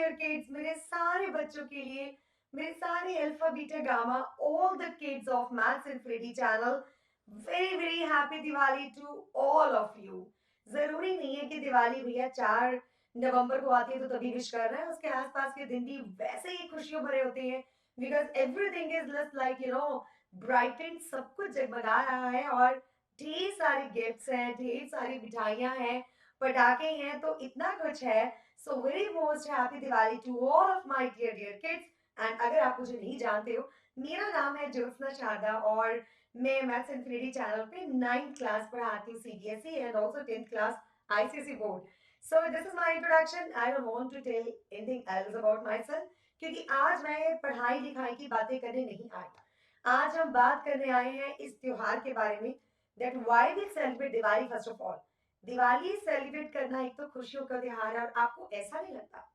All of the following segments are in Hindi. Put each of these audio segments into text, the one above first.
डियर किड्स, मेरे सारे बच्चों के लिए, मेरे सारे alpha beta gamma, all the kids of maths infinity channel, very very happy Diwali to all of you. जरूरी नहीं है कि दिवाली भैया 4 नवंबर को आती है तो तभी विश कर रहे हैं, उसके आसपास के दिन भी वैसे ही खुशियों भरे होते हैं, because everything is just like brightened, सब कुछ जगमगा रहा है और ढेर सारे गिफ्ट्स हैं, ढेर सारी मिठाइयां हैं, पटाखे हैं, तो इतना कुछ है। So very most happy Diwali to all of my dear dear kids. And अगर आप मुझे नहीं जानते हो, मेरा नाम है ज्योत्सना शारदा और मैं मैथ्स इन्फिनिटी चैनल पे 9th क्लास पढ़ाती हूँ, CBSE and also 10th class ICSE board. So this is my introduction. I don't want to tell anything else about my self आज मैं पढ़ाई लिखाई की बातें करने नहीं आई। आज हम बात करने आए हैं इस त्योहार के बारे में, that why we celebrate Diwali. First of all, Diwali celebrate करना एक तो खुशियों का त्योहार है, और आपको ऐसा नहीं लगता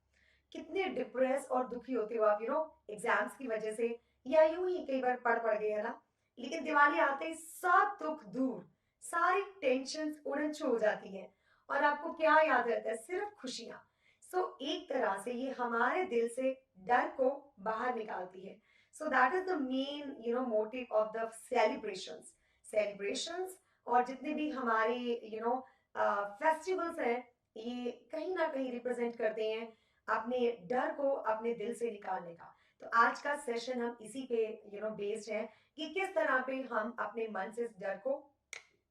कितने डिप्रेस और दुखी होते हो आप एग्जाम्स की वजह से, या यूं ही कई बार पढ़ गए है ना, लेकिन दिवाली आते ही सब दुख दूर, सारी टेंशन उड़न छू हो जाती है, और आपको क्या याद रहता है? सिर्फ खुशियां। एक तरह से ये हमारे दिल से डर को बाहर निकालती है। सो that is the main motive of the celebrations. और जितने भी हमारे फेस्टिवल्स हैं, ये कहीं ना कहीं रिप्रेजेंट करते हैं अपने डर को अपने दिल से निकालने का। तो आज का सेशन हम इसी पे बेस्ड है कि किस तरह पे हम अपने मन से इस डर को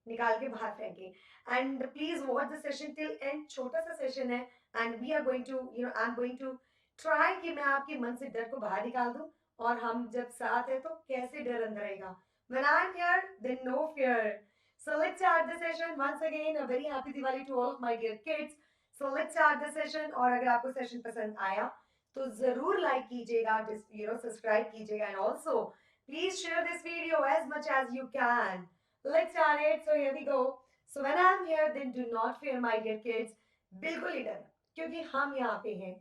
निकाल के बाहर फेंके। And please watch the session till end, छोटा सा सेशन है, and we are going to I am going to try कि मैं आपके मन से डर को बाहर निकाल दूं, और हम जब साथ है तो कैसे डर अंदर रहेगा। When I'm here, then no fear. So let's start the session. Once again, a very happy Diwali to all of my dear kids. So let's start the session. और अगर आपको सेशन पसंद आया तो जरूर लाइक कीजिएगा, सब्सक्राइब कीजिएगा, and also please share this video as much as you can. Let's start it. So here we go. So when I'm here, then do not fear, my dear kids. बिल्कुल ही डर, क्योंकि हम यहाँ पे हैं।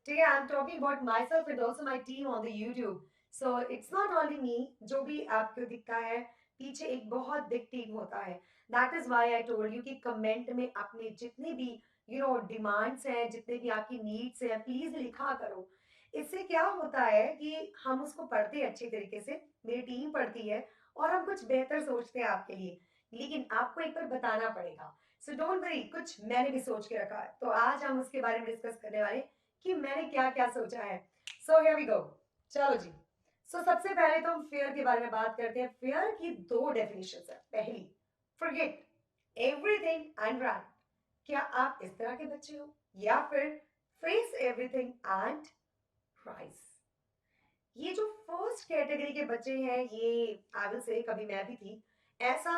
ठीक है, I'm talking about myself and also my team on the YouTube. So it's not only me, जो भी आपको दिखता है पीछे एक बहुत बिग टीम होता है। That is why I told you कि कमेंट में अपने जितने भी डिमांड्स हैं, जितने भी आपकी नीड्स हैं, प्लीज लिखा करो। इससे क्या होता है कि हम उसको पढ़ते हैं अच्छे तरीके से, मेरी टीम पढ़ती है, और हम कुछ बेहतर सोचते हैं आपके लिए, लेकिन आपको एक बार बताना पड़ेगा। सो डोंट वरी, कुछ मैंने भी सोच के रखा है, तो आज हम उसके बारे में डिस्कस करने वाले कि मैंने क्या क्या सोचा है। So here we go. चलो जी। सबसे पहले तो हम फेयर के बारे में बात करते हैं। फेयर की दो डेफिनेशन है। पहली, फॉरगेट एवरीथिंग एंड रन। क्या आप इस तरह के बच्चे हो, या फिर फेस एवरीथिंग एंड राइज? ये जो फर्स्ट कैटेगरी के बच्चे हैं, ये आई विल से कभी मैं भी थी। ऐसा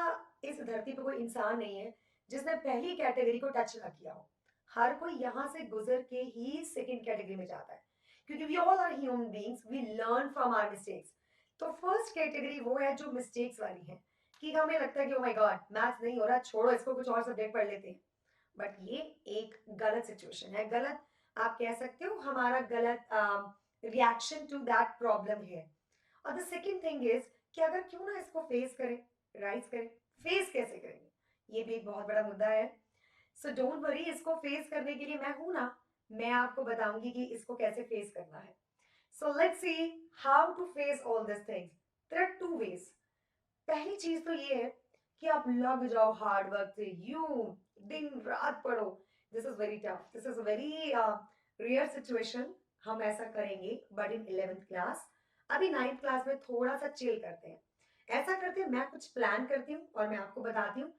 इस धरती पे कोई इंसान नहीं है जिसने पहली कैटेगरी को टच ना किया हो। हर कोई यहाँ से गुजर के ही सेकंड कैटेगरी में जाता है, क्योंकि we all are human beings, we learn from our mistakes. तो फर्स्ट कैटेगरी वो है जो मिस्टेक्स वाली है, कि हमें लगता है कि ओ माय गॉड, मैथ्स नहीं हो रहा, छोड़ो इसको, कुछ और सब्जेक्ट पढ़ लेते हैं। बट ये एक गलत सिचुएशन है, गलत आप कह सकते हो, हमारा गलत रिएक्शन टू दैट प्रॉब्लम है। और द सेकेंड थिंग इज कि अगर क्यों ना इसको फेस करें, राइज करें। फेस कैसे करेंगे, ये भी एक बहुत बड़ा मुद्दा है। सो डोंट वरी, इसको फेस करने के लिए मैं हूं ना, मैं आपको बताऊंगी कि इसको कैसे फेस करना है। So let's see how to face all this things. There are two ways. पहली चीज तो ये है कि आप लग जाओ हार्ड वर्क से, यूं दिन रात पढ़ो। This is very tough, this is very rare situation. हम ऐसा करेंगे बट इन 11th क्लास। अभी 9th क्लास में थोड़ा सा चिल करते हैं। ऐसा करते हैं, मैं कुछ प्लान करती हूँ और मैं आपको बताती हूँ,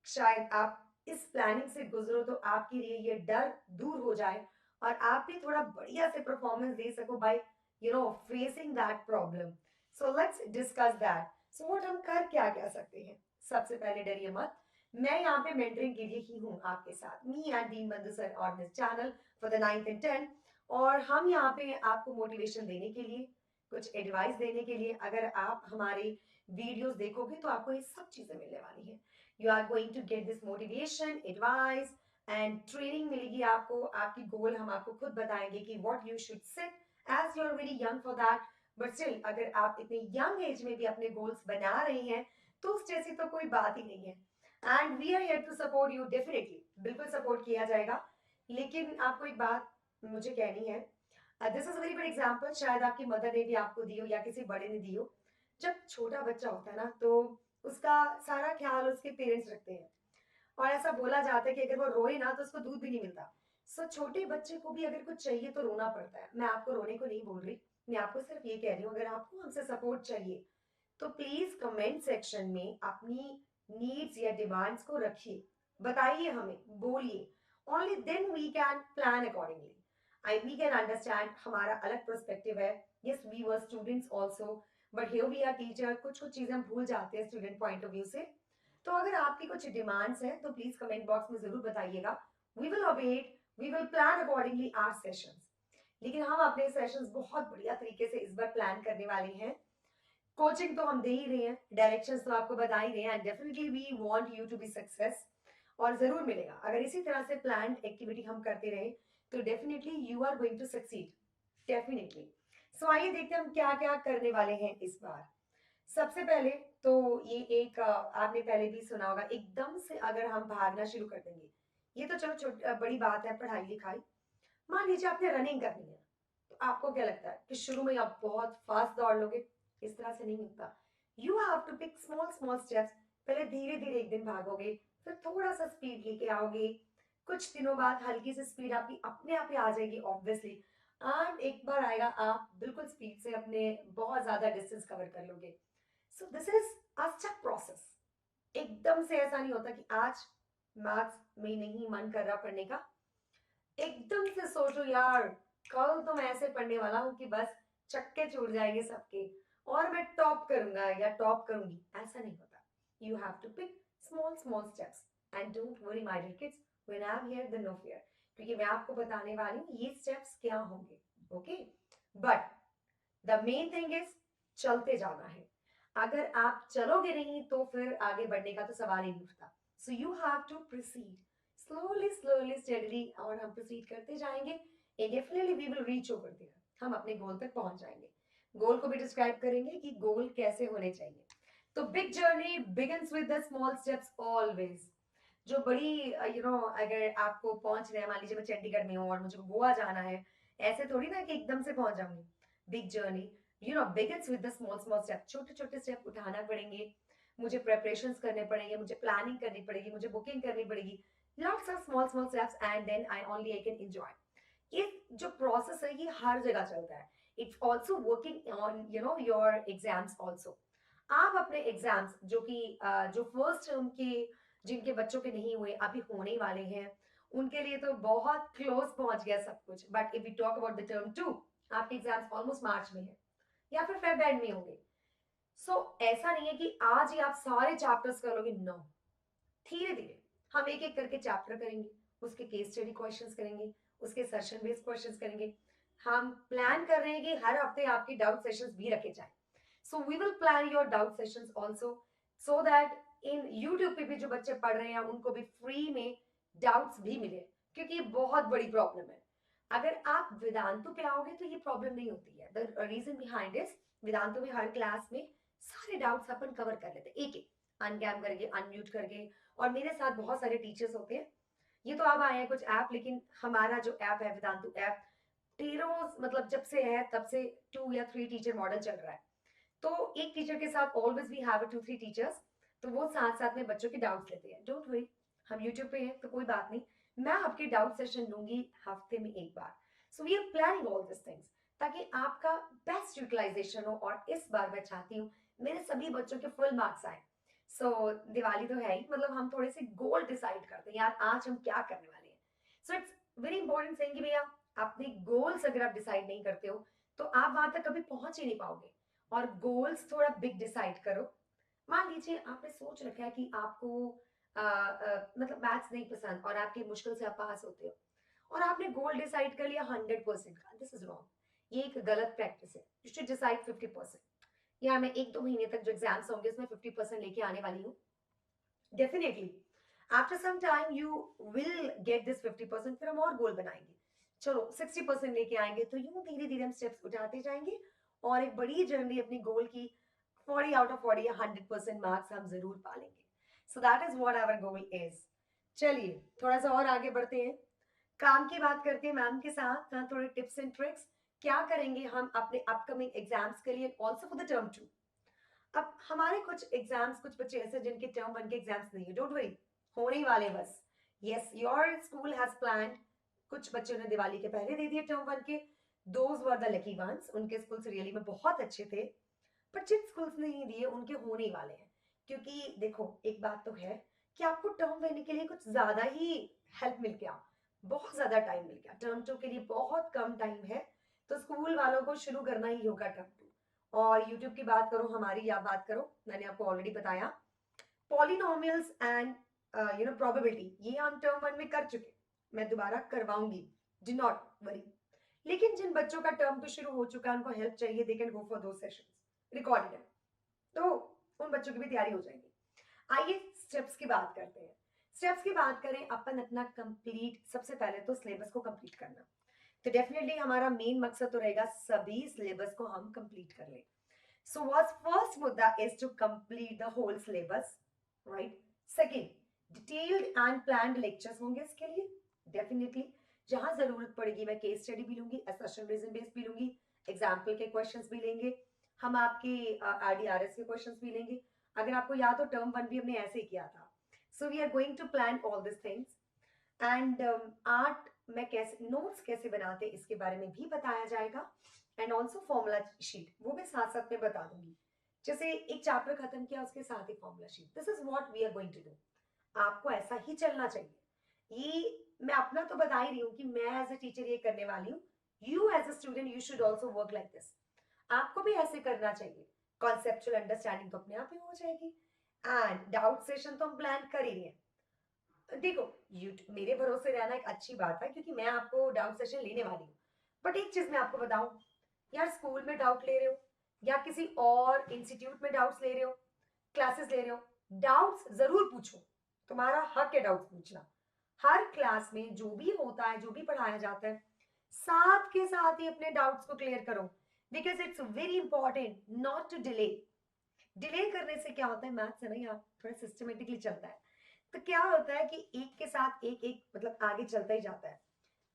शायद आप इस प्लानिंग से गुजरो तो आपके लिए ये डर दूर हो जाए, और आप भी थोड़ा बढ़िया से परफॉर्मेंस दे सको by facing that problem. So let's discuss that. So what हम कर क्या क्या सकते हैं? सबसे पहले डरिए मत, मैं यहाँ पे मेंटरिंग के लिए ही हूँ आपके साथ, मी एंड दीन बंधु सर और this channel for the 9th and 10th। और हम यहाँ पे आपको मोटिवेशन देने के लिए, कुछ एडवाइस देने के लिए। अगर आप हमारे वीडियोस देखोगे तो आपको ये सब चीजें मिलने वाली हैं। You are going to get this motivation, advice and training मिलेगी आपको। आपकी गोल हम आपको खुद बताएंगे कि what you should set, as you are very young for that. But still, अगर आप इतने यंग एज में भी अपने गोल्स बना रहे हैं तो उस जैसी तो कोई बात ही नहीं है। And we are here to support you, definitely बिल्कुल सपोर्ट किया जाएगा। लेकिन आपको एक बात मुझे कहनी है, this is very good example, शायद आपकी मदर ने भी आपको दी हो या किसी बड़े ने दी हो। जब छोटा बच्चा होता है ना, तो उसका सारा ख्याल उसके पेरेंट्स रखते हैं, और ऐसा बोला जाता है कि अगर वो रोए ना तो उसको दूध भी नहीं मिलता। सो छोटे बच्चे को भी अगर कुछ चाहिए तो रोना पड़ता है। मैं आपको रोने को नहीं बोल रही, मैं आपको सिर्फ ये कह रही हूँ, अगर आपको हमसे सपोर्ट चाहिए तो प्लीज कमेंट सेक्शन में अपनी नीड्स या डिमांड्स को रखिए, बताइए हमें, बोलिए। Only then we can plan accordingly. I we can understand, हमारा अलग पर्सपेक्टिव है। Yes, we were students also, but here we are teacher, कुछ कुछ चीजें हम भूल जाते हैं स्टूडेंट पॉइंट ऑफ व्यू से। तो अगर आपकी कुछ डिमांड्स हैं तो प्लीज कमेंट बॉक्स में जरूर बताइएगा। We will await, we will plan accordingly our sessions. लेकिन हम अपने सेशंस बहुत बढ़िया तरीके से इस बार प्लान करने वाले हैं। कोचिंग तो हम दे ही रहे हैं, डायरेक्शंस तो आपको बता ही रहे हैं, and definitely we want you to be success. और जरूर मिलेगा, अगर इसी तरह से प्लान एक्टिविटी हम करते रहे तो definitely you are going to succeed, definitely. So आइए देखते हैं हम क्या क्या करने वाले हैं इस बार। सबसे पहले तो ये एक आपने पहले भी सुना होगा, एकदम से अगर हम भागना शुरू कर देंगे, ये तो चलो बड़ी बात है, पढ़ाई लिखाई। मान लीजिए आपने रनिंग करनी है, तो आपको क्या लगता है कि शुरू में आप बहुत फास्ट दौड़ लोगे? इस तरह से नहीं होता। You have to pick small small steps. पहले धीरे धीरे एक दिन भागोगे, फिर थोड़ा सा स्पीड लेके आओगे, कुछ दिनों बाद हल्की सी स्पीड आपकी अपने आप ही आ जाएगी ऑब्वियसली, एंड एक बार आएगा आप बिल्कुल स्पीड से अपने बहुत ज्यादा डिस्टेंस कवर कर लोगे। सो this is a step process. एकदम से ऐसा नहीं होता कि आज मैथ्स में नहीं मन कर रहा पढ़ने का, एकदम से सोचो यार कल तो मैं ऐसे पढ़ने वाला हूँ कि बस चक्के छूट जाएंगे सबके और मैं टॉप करूंगा या टॉप करूंगी, ऐसा नहीं होता। You have to pick small small steps, and don't worry my dear kids, when I am here then no fear, क्योंकि मैं आपको बताने वाली हूँ ये स्टेप्स क्या होंगे। Okay, but the main thing is चलते जाना है। अगर आप चलोगे नहीं तो फिर आगे बढ़ने का तो सवाल ही नहीं उठता। So you have to proceed slowly slowly steadily, और हम प्रोसीड करते जाएंगे, and definitely we will reach over there, हम अपने गोल तक पहुंच जाएंगे। गोल को भी डिस्क्राइब करेंगे कि गोल कैसे होने चाहिए। तो big journey begins with the small steps always. जो बड़ी अगर आपको पहुंच रहे हैं, मान लीजिए मैं चंडीगढ़ में हूँ और मुझे गोवा जाना है, ऐसे थोड़ी ना कि एकदम से पहुंच जाऊंगी। Big journey begins with the small small step, छोटे छोटे स्टेप उठाना पड़ेंगे, मुझे प्रेपरेशंस करने पड़ेंगे, मुझे प्लानिंग करनी पड़ेगी, मुझे बुकिंग करनी पड़ेगी, lots of small small steps, and then I can enjoy. ये जो प्रोसेस है ये हर जगह चलता है। It's also working on your exams also. आप अपने एग्जाम्स जो कि जो फर्स्ट टर्म के जिनके बच्चों के नहीं हुए अभी होने वाले हैं, उनके लिए तो बहुत क्लोज पहुंच गया सब कुछ। But if we talk about the term two, आपके एग्जाम्स ऑलमोस्ट मार्च में है या फिर फेब एंड में होंगे। सो ऐसा नहीं है कि आज ही आप सारे चैप्टर्स कर लोगे, नो। धीरे धीरे हम एक एक करके चैप्टर करेंगे, उसके केस स्टडी क्वेश्चंस करेंगे, उसके सेशन बेस्ड क्वेश्चंस करेंगे। हम प्लान कर रहे हैं कि हर हफ्ते आपके डाउट सेशंस भी रखे जाए। So we will plan your doubt sessions also, so that in YouTube पे भी जो बच्चे पढ़ रहे हैं उनको भी फ्री में डाउट्स भी मिले, क्योंकि ये बहुत बड़ी प्रॉब्लम है। अगर आप वेदांतु पे आओगे तो ये प्रॉब्लम नहीं होती है। The reason behind is, Vedantu में हर क्लास में सारे डाउट्स अपन कवर कर लेते हैं, एक एक अनकैम करके अनम्यूट करके, और मेरे साथ बहुत सारे टीचर्स होते हैं। ये तो अब आए हैं कुछ ऐप, लेकिन हमारा जो ऐप है वेदांतु ऐप, टीरोज मतलब जब से है तब से 2 या 3 टीचर मॉडल चल रहा है। तो एक टीचर के साथ ऑलवेज वी हैव 2-3 टीचर्स, तो वो साथ साथ में बच्चों के डाउट्स लेते हैं। डोंट वरी, हम यूट्यूब पे हैं तो कोई बात नहीं, मैं आपके डाउट सेशन लूंगी हफ्ते में एक बार। So we are planning all this things ताकि आपका बेस्ट यूटिलाइजेशन हो, और इस बार मैं चाहती हूँ मेरे सभी बच्चों के फुल मार्क्स आए। दिवाली तो है ही, मतलब हम थोड़े से गोल डिसाइड करते हैं यार आज हम क्या करने वाले हैं। So it's very important thing कि भैया अपने गोल्स अगर आप डिसाइड नहीं करते हो तो आप वहां तक कभी पहुंच ही नहीं पाओगे। और गोल्स थोड़ा बिग डिसाइड करो। मान लीजिए आपने सोच रखा है कि आपको मतलब मैथ्स नहीं पसंद और आपकी मुश्किल से आप पास होते हो, और आपने गोल डिसाइड कर लिया 100% का, दिस इज रॉन्ग। ये एक गलत प्रैक्टिस है। You should decide 50%। या मैं 1-2 महीने तक जो एग्जाम्स होंगे उसमें 50% लेके आने वाली हूँ, definitely after some time you will get this 50%, फिर हम और गोल बनाएंगे, चलो 60% लेके आएंगे। तो यूं धीरे धीरे हम स्टेप्स उठाते जाएंगे, और एक बड़ी जर्नी अपनी गोल की 40 आउट ऑफ 40 या 100% मार्क्स हम जरूर पालेंगे। So that is what our goal is. चलिए थोड़ा सा और आगे बढ़ते हैं, काम की बात करते हैं मैम के साथ, थोड़े टिप्स एंड ट्रिक्स क्या करेंगे हम अपने अपकमिंग एग्जाम्स के लिए, ऑल्सो फॉर द टर्म 2। अब हमारे कुछ एग्जाम्स, कुछ बच्चे ऐसे जिनके टर्म 1 के एग्जाम्स नहीं है, डोंट वरी, होने ही वाले बस। Yes, your school has planned, कुछ बच्चों ने दिवाली के पहले दे दिए टर्म 1 के, those were the lucky ones, उनके स्कूल्स रियली में बहुत अच्छे थे। पर जिन स्कूल्स ने नहीं दिए उनके होने ही वाले हैं, क्योंकि देखो एक बात तो है कि आपको टर्म लेने के लिए कुछ ज्यादा ही हेल्प मिल गया, बहुत ज्यादा टाइम मिल गया, टर्म 2 के लिए बहुत कम टाइम है, तो स्कूल वालों को शुरू करना ही होगा टर्म 2। और यूट्यूब की बात करो, हमारी या बात करो, मैंने आपको ऑलरेडी बताया पॉलिनोमियल्स एंड प्रोबेबिलिटी, ये हम टर्म 1 में कर चुके, मैं दोबारा करवाऊंगी, डू नॉट वरी। लेकिन जिन बच्चों का टर्म 2 शुरू हो चुका है, उनको हेल्प चाहिए, दे कैन गो फॉर दो सेशंस रिकॉर्डेड है, तो उन बच्चों की भी तैयारी हो जाएगी। आइए स्टेप्स की बात करते हैं। स्टेप्स की बात करें, अपन अपना कंप्लीट, सबसे पहले तो सिलेबस को कंप्लीट करना, तो डेफिनेटली हमारा मेन मकसद तो रहेगा सभी सिलेबस को हम कंप्लीट कर लें। सो व्हाट्स फर्स्ट मुद्दा is to complete the whole syllabus, right. Second, detailed and planned lectures होंगे इसके लिए, डेफिनेटली जहां जरूरत पड़ेगी मैं केस स्टडी भी लूंगी, असर्शन रीजन बेस्ड भी लूंगी, एग्जाम्पल के क्वेश्चंस भी लेंगे, हम आपके आरडीआरएस के क्वेश्चंस भी लेंगे। अगर आपको याद हो टर्म 1 भी हमने ऐसे ही किया था। So we are going to plan all this things and art में कैसे नोट्स कैसे बनाते इसके बारे में भी बताया जाएगा, एंड ऑल्सो फॉर्मूला शीट वो भी साथ साथ में बता दूंगी, जैसे एक चैप्टर खत्म किया उसके साथ ही formula sheet, this is what we are going to do. आपको ऐसा ही चलना चाहिए। ये मैं अपना तो बता ही रही हूँ कि मैं एज ए टीचर ये करने वाली हूँ, you as a student you should also work like this, आपको भी ऐसे करना चाहिए। कॉन्सेप्चुअल अंडरस्टैंडिंग तो अपने आप ही हो जाएगी, एंड डाउट सेशन तो हम प्लान कर ही रहे हैं। देखो मेरे भरोसे रहना एक अच्छी बात है, क्योंकि मैं आपको डाउट सेशन लेने वाली हूँ। बट एक चीज मैं आपको बताऊं, यार स्कूल में डाउट ले रहे हो या किसी और इंस्टीट्यूट में डाउट्स ले रहे हो, क्लासेस ले रहे हो, डाउट्स जरूर पूछो, तुम्हारा हक है डाउट्स पूछना। हर क्लास में जो भी होता है, जो भी पढ़ाया जाता है, साथ के साथ ही अपने डाउट्स को क्लियर करो, because it's very important not to delay. Delay करने से क्या होता है, मैथ्स है ना यार, थोड़ा सिस्टमेटिकली चलता है, तो क्या होता है कि एक के साथ एक एक मतलब आगे चलता ही जाता है।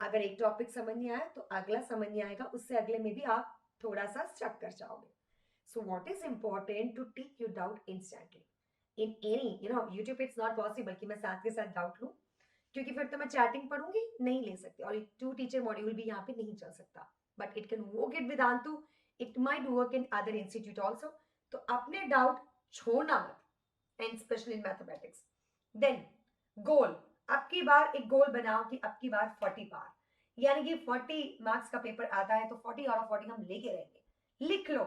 अगर एक टॉपिक समझ नहीं आया तो अगला समझ नहीं आएगा, उससे अगले में भी आप थोड़ा सा स्ट्रक कर जाओगे। So what is important to take your doubt instantly in any, YouTube पे इट्स नॉट पॉसिबल कि मैं साथ के साथ डाउट लूं, क्योंकि फिर तो मैं चैटिंग पढ़ूंगी, नहीं ले सकती, और टू टीचर मॉड्यूल भी यहाँ पे नहीं चल सकता। But it can work in Vedantu, it might work in other institute also. तो अपने डाउट छोड़ना मत, and specially in mathematics. Then goal, अब की बार एक गोल बनाओ कि अब की बार 40 पार, यानी कि 40 मार्क्स का पेपर आता है तो 40 आउट ऑफ 40 हम लेके रहेंगे। लिख लो,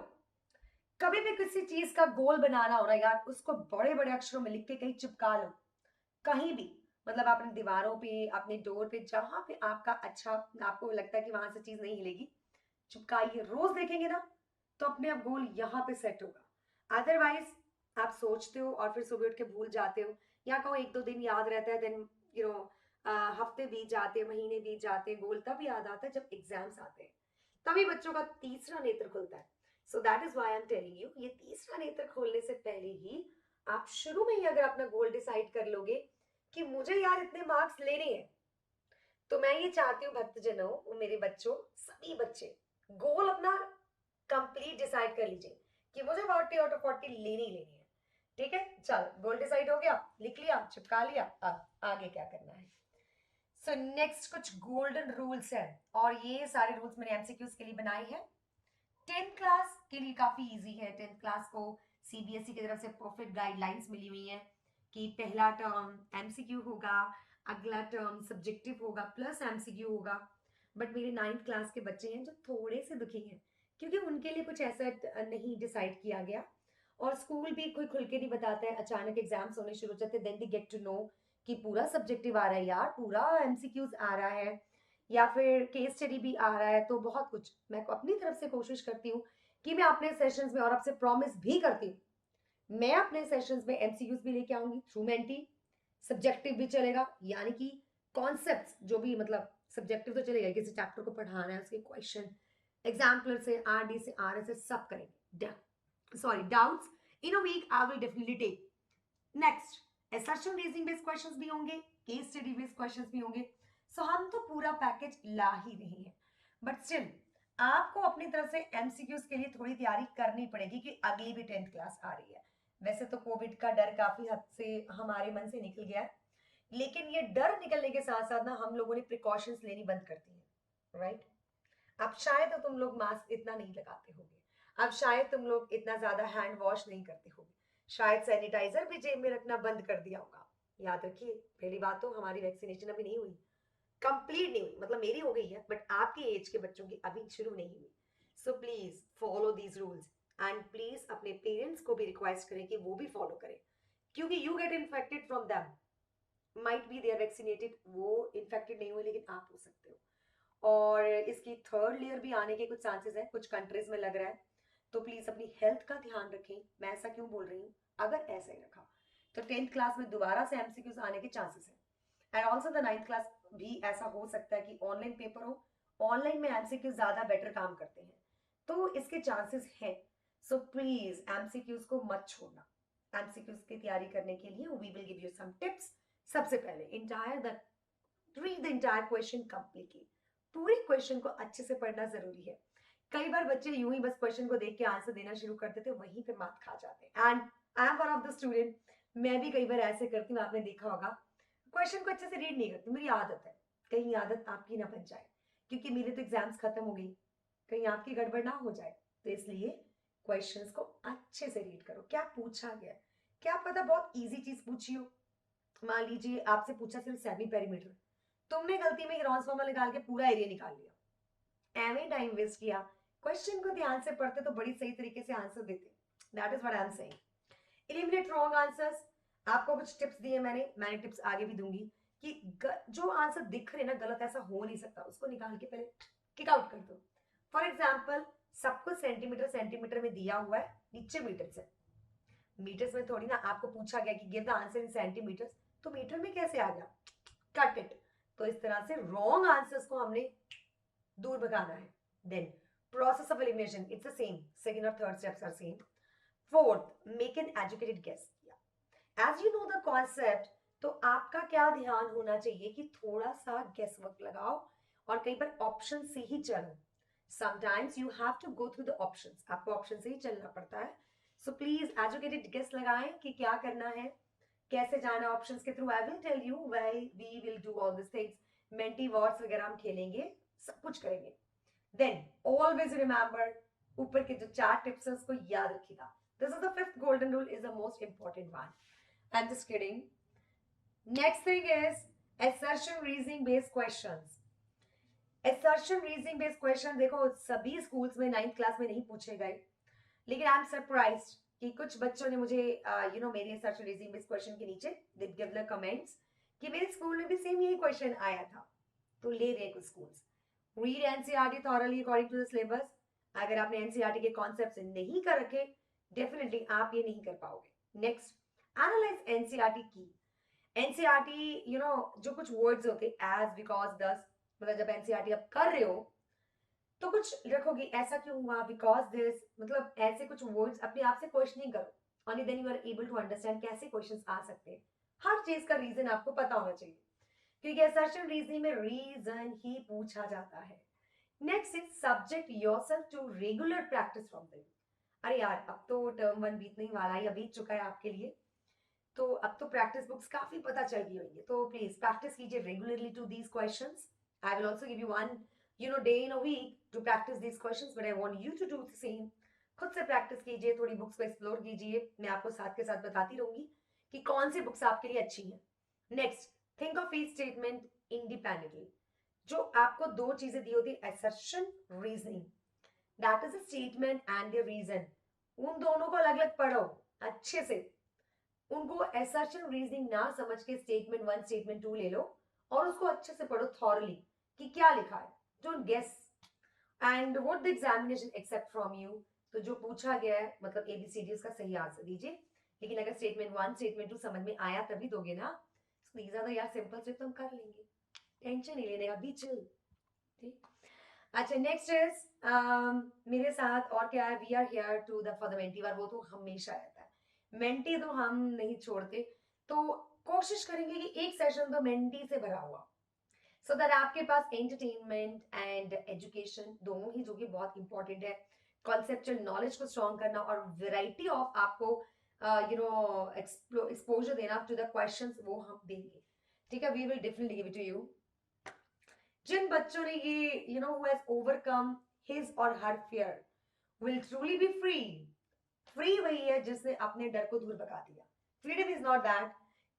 कभी भी किसी चीज का गोल बनाना हो रहा है यार, उसको बड़े बड़े अक्षरों में लिख के कहीं चिपका लो, कहीं भी, मतलब अपनी दीवारों पे, अपने डोर पे, जहां पे आपका अच्छा आपको लगता है कि वहां से चीज नहीं हिलेगी, चिपकाइए, रोज देखेंगे ना तो अपने आप गोल यहाँ पे सेट होगा। अदरवाइज आप सोचते हो और फिर सुबह उठ के भूल जाते हो, या कहो एक दो दिन याद रहता है, देन यू नो हफ्ते बीत जाते हैं, महीने बीत जाते हैं, गोल तब याद आता है जब एग्जाम्स आते हैं, तभी बच्चों का तीसरा नेत्र खुलता है। सो that is why I am telling you, ये तीसरा नेत्र खोलने से पहले ही आप शुरू में ही अगर अपना गोल डिसाइड कर लोगे कि मुझे यार इतने मार्क्स लेने हैं, तो मैं ये चाहती हूँ भक्तजनों, मेरे बच्चों, सभी बच्चे गोल अपना कंप्लीट डिसाइड कर लीजिए कि मुझे 40 आउट ऑफ 40 लेनी ही लेनी है। ठीक है, चलो गोल डिसाइड हो गया, लिख लिया, चिपका लिया, अब आगे क्या करना है। सो नेक्स्ट कुछ गोल्डन रूल्स है, और ये सारे रूल्स मैंने एमसीक्यूज के लिए बनाए हैं। 10th क्लास के लिए काफी इजी है, 10th क्लास को सीबीएसई की तरफ से परफेक्ट गाइडलाइंस मिली हुई है कि पहला टर्म एमसीक्यू होगा, अगला टर्म सब्जेक्टिव होगा प्लस एमसीक्यू होगा। बट मेरे 9th क्लास के बच्चे हैं जो थोड़े से दुखी हैं, क्योंकि उनके लिए कुछ ऐसा नहीं डिसाइड किया गया, और स्कूल भी कोई खुल के नहीं बताता है, अचानक एग्जाम्स होने शुरू हो जाते हैं, then they get to know कि पूरा सब्जेक्टिव आ रहा है यार, पूरा एमसीक्यूज आ रहा है, या फिर केस स्टडी भी आ रहा है, तो बहुत कुछ मैं अपनी तरफ से कोशिश करती हूँ कि मैं अपने सेशंस में, और आपसे प्रॉमिस भी करती हूँ, मैं अपने सेशंस में एमसीक्यूज भी लेके आऊंगी थ्रू मेंटी, सब्जेक्टिव भी चलेगा, यानी कि कॉन्सेप्ट्स जो भी, मतलब सब्जेक्टिव तो चलेगा, किसी चैप्टर को पढ़ाना है उसके क्वेश्चन एग्जाम्पलर से, आरडी से, आरएस से, सब करेंगे। Sorry, doubts in a week I will definitely take. Next, assertion reasoning based questions भी होंगे, केस स्टडी बेस्ड क्वेश्चंस भी होंगे। सो हम तो पूरा पैकेज ला ही रहे हैं, बट स्टिल आपको अपनी तरफ से एमसीक्यूज के लिए थोड़ी तैयारी करनी पड़ेगी कि अगली भी 10th क्लास आ रही है। वैसे तो कोविड का डर काफी हद से हमारे मन से निकल गया है, लेकिन ये डर निकलने के साथ साथ ना हम लोगों ने प्रिकॉशंस लेनी बंद कर दी है, राइट। अब शायद तो तुम लोग मास्क इतना नहीं लगाते होगे, अब शायद तुम लोग इतना ज्यादा हैंड वॉश नहीं करते होगे, शायद सैनिटाइजर भी जेब में रखना बंद कर दिया होगा। याद रखिए, पहली बात तो हमारी वैक्सीनेशन अभी नहीं हुई, कंप्लीट नहीं हुई, मतलब मेरी हो गई है बट आपकी एज के बच्चों की अभी शुरू नहीं हुई। So please follow these rules and please अपने पेरेंट्स को भी रिक्वेस्ट करें कि वो भी फॉलो करें, क्योंकि you get infected from them, might be they are vaccinated, वो इन्फेक्टेड नहीं हुए लेकिन आप हो सकते हो। और इसकी थर्ड लेयर भी आने के कुछ चांसेस हैं, कुछ कंट्रीज में लग रहा है। तो प्लीज अपनी हेल्थ का ध्यान रखें। मैं ऐसा क्यों बोल रही हूँ, अगर ऐसा ही रखा तो 10th क्लास में दोबारा से एमसीक्यूज आने के चांसेस हैं। And also the 9th class भी ऐसा हो सकता है कि ऑनलाइन पेपर हो, ऑनलाइन में एमसीक्यूज ज्यादा बेटर काम करते हैं, तो इसके चांसेस हैं। सो प्लीज एमसीक्यूज को मत छोड़ना। एमसीक्यूज की तैयारी करने के लिए we will give you some tips. सबसे पहले entire the read the entire question completely, पूरे क्वेश्चन को अच्छे से पढ़ना जरूरी है। कई बार बच्चे यूं ही बस क्वेश्चन को देख के आंसर देना शुरू कर देते, वहीं पे मात खा जाते हैं। And I am one of the student, मैं भी कई बार ऐसे करती हूँ, आपने देखा होगा, क्वेश्चन को अच्छे से रीड नहीं करती, मेरी आदत है। कहीं आदत आपकी ना बन जाए, क्योंकि मेरे तो एग्जाम्स खत्म हो गई, कहीं आपकी गड़बड़ ना हो जाए। तो इसलिए क्वेश्चंस को अच्छे से रीड करो, क्या पूछा गया, क्या पता बहुत इजी चीज पूछी हो। मान लीजिए आपसे पूछा सिर्फ सेमी पेरीमीटर, तुमने गलती में हीरॉन्स फॉर्मूला निकाल के पूरा एरिया निकाल लिया, एवं टाइम वेस्ट किया। क्वेश्चन को ध्यान से पढ़ते तो बड़ी सही तरीके से आंसर देते। That is what I am saying. Eliminate wrong answers, आपको कुछ टिप्स दिए मैंने टिप्स आगे भी दूंगी कि जो आंसर दिख रहे ना गलत, ऐसा हो नहीं सकता, उसको निकाल के पहले किक आउट कर दो। फॉर एग्जाम्पल, सब कुछ सेंटीमीटर सेंटीमीटर में दिया हुआ है, नीचे मीटर्स है, मीटर्स में थोड़ी ना। आपको पूछा गया कि give the answer in centimetres, तो मीटर में कैसे आ गया, कट इट। तो इस तरह से रॉन्ग आंसर्स को हमने दूर भगाना है। Then process of elimination, it's the same, second और third steps are same. Fourth, make an educated guess. As you know the concept, तो आपका क्या ध्यान होना चाहिए कि थोड़ा सा गेस वर्क लगाओ और कहीं पर ऑप्शन से ही चलो। Sometimes you have to go through the options, आपको ऑप्शन से ही चलना पड़ता है। सो प्लीज एजुकेटेड गेस लगाएं कि क्या करना है, कैसे जाना ऑप्शंस के through. I will tell you why we will do all this things, Menti words वगैरह हम खेलेंगे, सब कुछ करेंगे। देन ऑलवेज रिमेंबर, ऊपर के जो 4 टिप्स है उसको याद रखिएगा। This is the fifth golden rule, is the most important one. I'm just kidding. Next thing is assertion reasoning based questions. Assertion reasoning based question देखो सभी स्कूल्स में 9th क्लास में नहीं पूछे गए, लेकिन आई एम सरप्राइज्ड कि कुछ बच्चों ने मुझे मेरे assertion reasoning based question के नीचे they give the comments कि मेरे स्कूल में भी सेम यही क्वेश्चन आया था। तो ले रहे कुछ schools. Read NCERT thoroughly according to the syllabus. अगर आपने एनसीईआरटी के कॉन्सेप्ट्स नहीं कर रखे, डेफिनेटली आप ये नहीं कर पाओगे। नेक्स्ट, एनालाइज एनसीईआरटी की। एनसीईआरटी जो कुछ वर्ड्स होते एज, बिकॉज, दस, मतलब जब एनसीईआरटी आप कर रहे हो तो कुछ रखोगे, ऐसा क्यों हुआ, बिकॉज दिस, मतलब ऐसे कुछ वर्ड्स अपने आप से क्वेश्चनिंग करो। Only then you are able to understand कैसे क्वेश्चंस आ सकते हैं। हर चीज का रीजन आपको पता होना चाहिए, क्योंकि असर्शन रीजनिंग में रीजन ही पूछा जाता है। Next is subject yourself to regular practice from them. अरे यार, अब तो टर्म 1 बीतने वाला है या बीत चुका है आपके लिए, तो अब तो प्रैक्टिस बुक्स काफी पता चल गई होंगी। तो प्लीज प्रैक्टिस कीजिए regularly to these questions. I will also give you one day in a week to practice these questions, but I want you to do the same. खुद से प्रैक्टिस कीजिए, थोड़ी बुक्स को एक्सप्लोर कीजिए, मैं आपको साथ के साथ बताती रहूंगी कि कौन सी बुक्स आपके लिए अच्छी हैं। Next, think of each statement independently. जो आपको 2 चीजें दी होती है, assertion, reasoning, that is a statement and the reason, उन दोनों को अलग अलग पढ़ो अच्छे से। उनको असर्शन रीजनिंग ना समझ के स्टेटमेंट 1 स्टेटमेंट 2 ले लो और उसको अच्छे से पढ़ो थॉरली कि क्या लिखा है। Don't guess and what the examination except from you. तो जो पूछा गया है, मतलब एबीसीडी, उसका सही आंसर दीजिए। लेकिन अगर स्टेटमेंट 1 स्टेटमेंट 2 समझ में आया तभी दोगे ना। दीज आर द यार सिंपल स्टेप, तो हम कर लेंगे, टेंशन नहीं लेने का, बी चिल। ठीक। अच्छा, नेक्स्ट इज मेरे साथ और क्या है, we are here to the for the mentee बार, वो तो हमेशा रहता है, मेंटी तो हम नहीं छोड़ते। तो कोशिश करेंगे कि एक सेशन तो मेंटी से भरा हुआ। सो दैट आपके पास एंटरटेनमेंट एंड एजुकेशन दोनों ही, जो कि बहुत इंपॉर्टेंट है, कॉन्सेप्चुअल नॉलेज को स्ट्रॉन्ग करना और वेराइटी ऑफ आपको एक्सपोजर देना टू द क्वेश्चंस, वो हम देंगे। ठीक है, we will definitely give it to you. जिन बच्चों ने ये हु हैज ओवरकम हिज और her fear will truly be free. Free वही है जिसने अपने डर को दूर भगा दिया। फ्रीडम इज नॉट दैट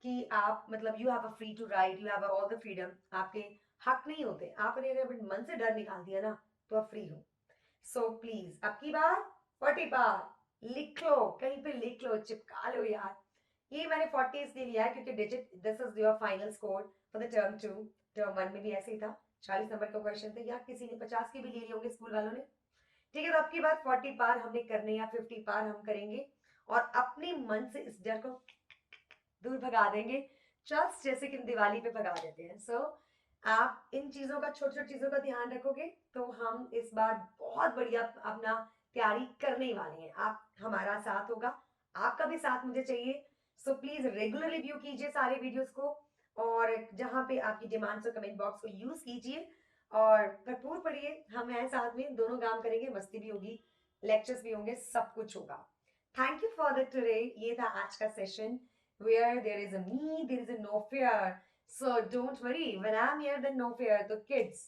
कि आप मतलब you have a free to write, you have all the freedom, आपके हक नहीं होते। आपने अगर अपने मन से डर निकाल दिया ना तो आप फ्री हो। सो प्लीज अब की बार 40 बार लिख लो, कहीं पे लिख लो, चिपका लो यार। ये मैंने 40 इसलिए लिया है क्योंकि digit this is your final score for the term 2। Term 1 में भी ऐसे ही था, 40 नंबर का क्वेश्चन थे, या किसी ने 50 के भी ले लिए होंगे स्कूल वालों ने। ठीक है, तो अब की बार 40 पार हमने करने या 50 पार हम करेंगे और अपने मन से इस डर को दूर भगा देंगे, जस्ट जैसे कि हम दिवाली पे भगा देते हैं। सो आप इन चीजों का, छोटी छोटी चीजों का ध्यान रखोगे तो हम इस बार बहुत बढ़िया अपना तैयारी करने ही वाले हैं। आप हमारा साथ होगा, आपका भी साथ मुझे चाहिए। सो प्लीज रेगुलर रिव्यू कीजिए सारे वीडियोस को, और जहां पे आपकी डिमांड्स और कमेंट बॉक्स को यूज कीजिए और भरपूर पढ़िए। हम हैं साथ में, दोनों काम करेंगे, मस्ती भी होगी, लेक्चर्स भी होंगे, सब कुछ होगा। Thank you for the today. ये था आज का session, where there is a me, there is a no fear. So don't worry, when I'm here then no fear. तो kids,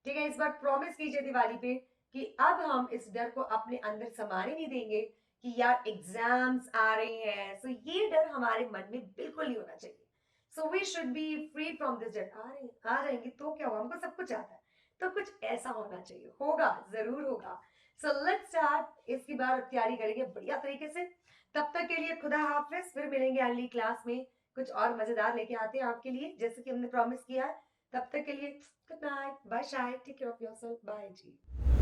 ठीक है, इस बार प्रॉमिस कीजिए दिवाली पे कि अब हम इस डर को अपने अंदर समाने नहीं देंगे कि यार एग्जाम्स आ रहे हैं। सो ये डर हमारे मन में बिल्कुल नहीं होना चाहिए। So we should be free from this डर। आ रहे आ जाएंगे तो क्या हुआ, हमको सब कुछ आता है, तो कुछ ऐसा होना चाहिए, होगा, जरूर होगा। सो लेट्स स्टार्ट, इसकी बार तैयारी करेंगे बढ़िया तरीके से। तब तक के लिए खुदा हाफिज, फिर मिलेंगे अगली क्लास में, कुछ और मजेदार लेके आते हैं आपके लिए जैसे कि हमने प्रॉमिस किया है। तब तक के लिए गुड नाइट, बाय शाय, take care of yourself, bye ji.